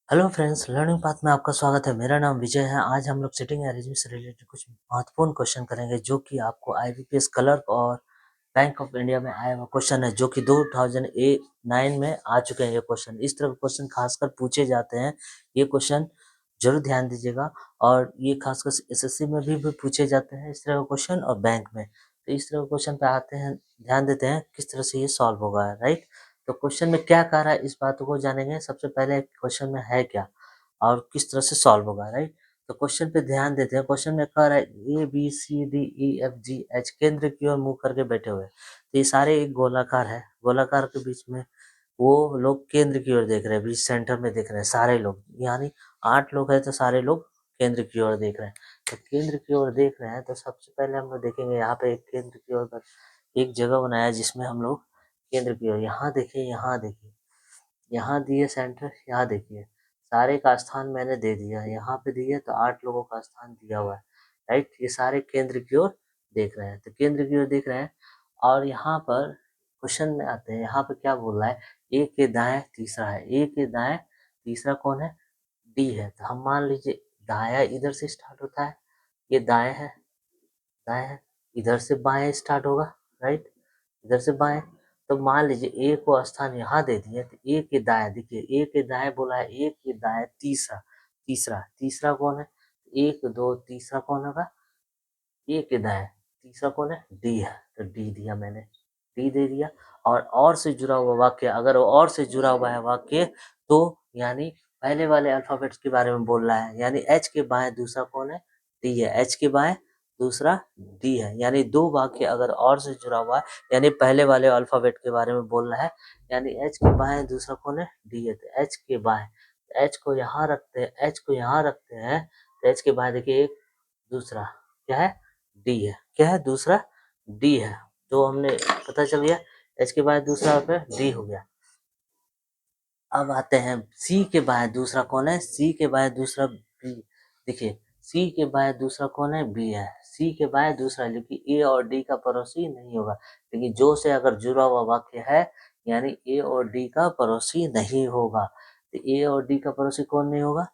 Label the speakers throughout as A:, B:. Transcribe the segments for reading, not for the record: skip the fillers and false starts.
A: Hello friends, learning path में आपका स्वागत है। मेरा नाम विजय है। आज हम लोग सिटिंग अरेंजमेंट से रिलेटेड कुछ महत्वपूर्ण क्वेश्चन करेंगे जो कि आपको आईबीपीएस क्लर्क और बैंक ऑफ इंडिया में आया हुआ क्वेश्चन है, जो कि 2009 में आ चुके हैं। ये क्वेश्चन इस तरह के क्वेश्चन खासकर पूछे जाते हैं। ये क्वेश्चन जरूर ध्यान दीजिएगा। और ये खासकर एसएससी में भी पूछे जाते हैं इस तरह के क्वेश्चन, और बैंक में। तो इस तरह के क्वेश्चन पे आते हैं, ध्यान देते हैं किस तरह से ये सॉल्व होगा। राइट, तो क्वेश्चन में क्या कह रहा है इस बात को जानेंगे। सबसे पहले क्वेश्चन में है क्या और किस तरह से सॉल्व होगा। राइट, तो क्वेश्चन पे ध्यान देते हैं। क्वेश्चन में कह रहा है ABCDEFGH केंद्र की ओर मुंह करके बैठे हुए हैं। तो ये सारे एक गोलाकार है, गोलाकार के बीच में वो लोग केंद्र की ओर देख रहे हैं, बीच सेंटर में देख रहे हैं सारे लोग, यानी 8 लोग हैं तो सारे लोग केंद्र की ओर देख रहे हैं। तो केंद्र की ओर देख रहे हैं तो सबसे पहले हम लोग देखेंगे यहाँ पे एक केंद्र की ओर का एक जगह बनाया है जिसमें हम लोग केंद्र की ओर, यहाँ देखिए, यहाँ देखिए, यहाँ दिए सेंटर, यहाँ देखिए, सारे का स्थान मैंने दे दिया, यहाँ पे दिए तो 8 लोगों का स्थान दिया हुआ है। राइट, ये सारे केंद्र की ओर देख रहे हैं, तो केंद्र की ओर देख रहे हैं। और यहाँ पर क्वेश्चन में आते हैं, यहाँ पे क्या बोल रहा है, ए के दाएं तीसरा है। ए के दाएं तीसरा कौन है? डी है। तो हम मान लीजिए दाया इधर से स्टार्ट होता है, ये दाएं है, दाएं है, इधर से बाएं स्टार्ट होगा। राइट, इधर से बाएं। तो मान लीजिए ए को स्थान यहाँ दे दिए, तो ए के दाएं देखिए, ए के दाएं बोला है, ए के दाएं तीसरा, तीसरा तीसरा कौन है? एक दो, तीसरा कौन होगा? ए के दाएं तीसरा कौन है? डी है। तो डी दिया मैंने, डी दे दिया। और से जुड़ा हुआ वाक्य, अगर और से जुड़ा हुआ है वाक्य तो यानी पहले वाले अल्फाबेट्स के बारे में बोल रहा है, यानी एच के बाएं दूसरा कौन है? डी है। एच के बाएं दूसरा डी है, यानी दो वाक्य अगर और से जुड़ा हुआ है यानी पहले वाले अल्फाबेट के बारे में बोल रहा है, यानी एच के बाएं दूसरा कौन है? डी है। तो एच के बाएं, एच को यहाँ रखते हैं, एच को यहाँ रखते हैं, तो एच के बाएं देखिए एक, दूसरा क्या है? डी है। क्या है? दूसरा डी है। तो हमने पता चल गया एच के बाद दूसरा पे डी हो गया। अब आते हैं सी के बाद दूसरा कौन है? सी के बाद दूसरा बी। देखिए सी के बाद दूसरा कौन है? बी है। सी के बाद दूसरा, लेकिन ए और डी का पड़ोसी नहीं होगा, लेकिन जो से अगर जुड़ा हुआ वाक्य है यानी ए और डी का पड़ोसी नहीं होगा। तो ए और डी का पड़ोसी कौन नहीं होगा?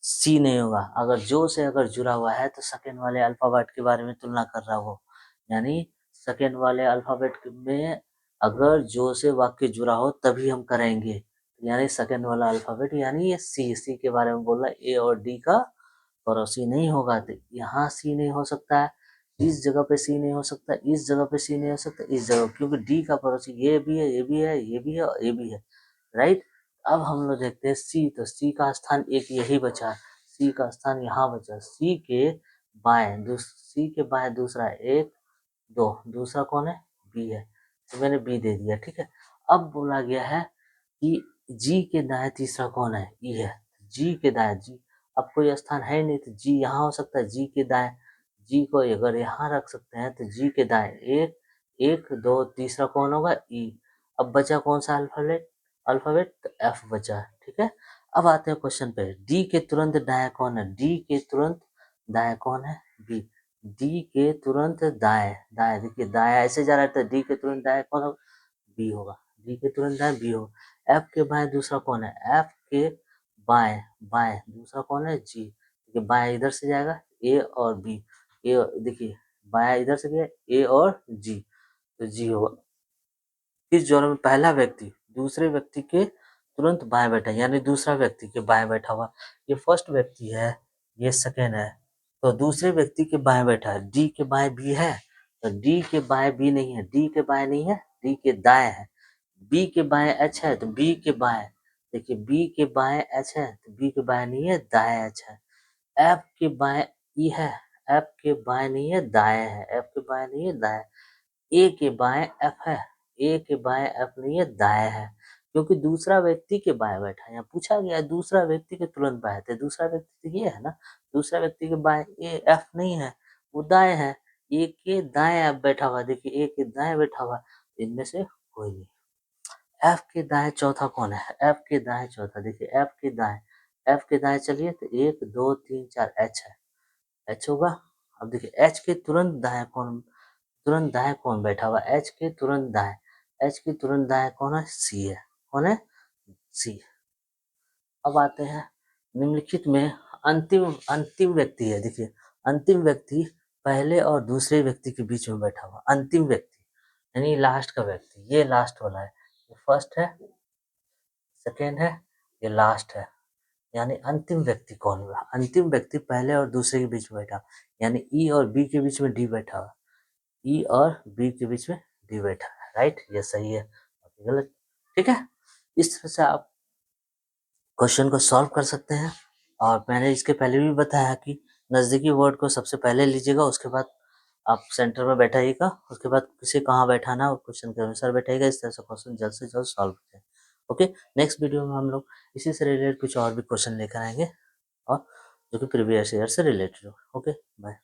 A: सी नहीं होगा। अगर जो से अगर जुड़ा हुआ है तो सेकेंड वाले अल्फाबेट के बारे में तुलना कर रहा हो, यानी सेकेंड वाले अल्फाबेट में अगर जो से वाक्य जुड़ा हो तभी हम करेंगे, यानी सेकेंड वाला अल्फाबेट यानी ये सी, सी के बारे में बोल रहा है। ए और डी का पड़ोसी नहीं होगा, तो यहाँ सी नहीं हो सकता है, इस जगह पे सी नहीं हो सकता, इस जगह पे सी नहीं हो सकता, इस जगह, क्योंकि डी का पड़ोसी ये भी है, ये भी है, ये भी है और ये भी है। राइट, अब हम लोग देखते हैं सी। तो सी का स्थान एक यही बचा, सी का स्थान यहाँ बचा। सी के बाएं, सी के बाएं दूसरा एक, दो, दूसरा कौन है? बी है। तो मैंने बी दे दिया। ठीक है, अब बोला गया है कि जी के दाएं तीसरा कौन है? ई है। जी के दाएं, जी अब कोई स्थान है नहीं तो जी यहाँ हो सकता है। जी के दाएं, जी को अगर यहाँ रख सकते हैं तो जी के दाएं एक, एक दो, तीसरा कौन होगा? ई। अब बचा कौन सा अल्फाबेट? अल्फाबेट तो एफ बचा। ठीक है, अब आते हैं क्वेश्चन पे। डी के तुरंत दाएं कौन है? डी के तुरंत दाएं कौन है? बी। डी के तुरंत दाएं, दाएं देखिए, दाएं ऐसे जा रहा है तो डी के तुरंत दाएं कौन होगा? बी होगा। डी के तुरंत दाएं बी होगा। एफ के बाएं दूसरा कौन है? एफ के बाएं, बाएं दूसरा कौन है? जी। देखिए बाएं इधर से जाएगा, ए और बी, ए देखिए बाएं इधर से गया, ए और जी, तो जी होगा। इस जोड़ में पहला व्यक्ति दूसरे व्यक्ति के तुरंत बाएं बैठा, यानी दूसरा व्यक्ति के बाएं बैठा हुआ। ये फर्स्ट व्यक्ति है, ये सेकेंड है, तो दूसरे व्यक्ति के बाएं बैठा है। डी के बाएं बी है, तो डी के बाएं बी नहीं है, डी के बाएं नहीं है, डी के दाएं है। बी के बाएं एच है, तो बी के बाएं देखिए, बी के बाएं एच है तो बी के बाएं नहीं है, दाएं एच है। एफ के बाएं ई है, एफ के बाएं नहीं है, दाएं है। एफ के बाएं नहीं है, दाएं। ए के बाएं एफ है, ए के बाएं एफ नहीं है, दाएं है, क्योंकि दूसरा व्यक्ति के बाएं बैठा है। यहाँ पूछा गया है दूसरा व्यक्ति के तुरंत बाएं, तो दूसरा व्यक्ति तो ये है ना, दूसरा व्यक्ति के बाएं ए एफ नहीं है, वो दाएं है। ए के दाएं एफ बैठा हुआ, देखिए ए के दाएं बैठा हुआ, इनमें से कोई नहीं। एफ के दाएं चौथा कौन है? एफ के दाएं चौथा देखिए, एफ के दाएं, एफ के दाएं चलिए तो एक दो तीन चार, एच है, एच होगा। अब देखिए एच के तुरंत दाएं कौन, तुरंत दाएं कौन बैठा हुआ? एच के तुरंत दाएं, एच के तुरंत दाएं कौन है? सी है। कौन है? सी। अब आते हैं निम्नलिखित में अंतिम अंतिम व्यक्ति है। देखिए, अंतिम व्यक्ति पहले और दूसरे व्यक्ति के बीच में बैठा हुआ अंतिम व्यक्ति, यानी लास्ट का व्यक्ति। ये लास्ट वाला है, ये फर्स्ट है, सेकेंड है, ये लास्ट है। यानी अंतिम व्यक्ति कौन हुआ? अंतिम व्यक्ति पहले और दूसरे के बीच में बैठा, यानी ई और बी के बीच में डी बैठा हुआ। ई और बी के बीच में डी बैठा है, राइट? ये सही है, बाकी गलत। ठीक है, इस तरह से आप क्वेश्चन को सॉल्व कर सकते हैं। और मैंने इसके पहले भी बताया कि नज़दीकी वर्ड को सबसे पहले लीजिएगा, उसके बाद आप सेंटर में बैठाइएगा, उसके बाद किसे कहाँ बैठाना है क्वेश्चन के अनुसार बैठाइएगा। इस तरह से क्वेश्चन जल्द से जल्द सॉल्व करें। ओके, नेक्स्ट वीडियो में हम लोग इसी से रिलेटेड कुछ और भी क्वेश्चन लेकर आएंगे, और जो कि प्रीवियस ईयर से रिलेटेड हो। Okay, bye.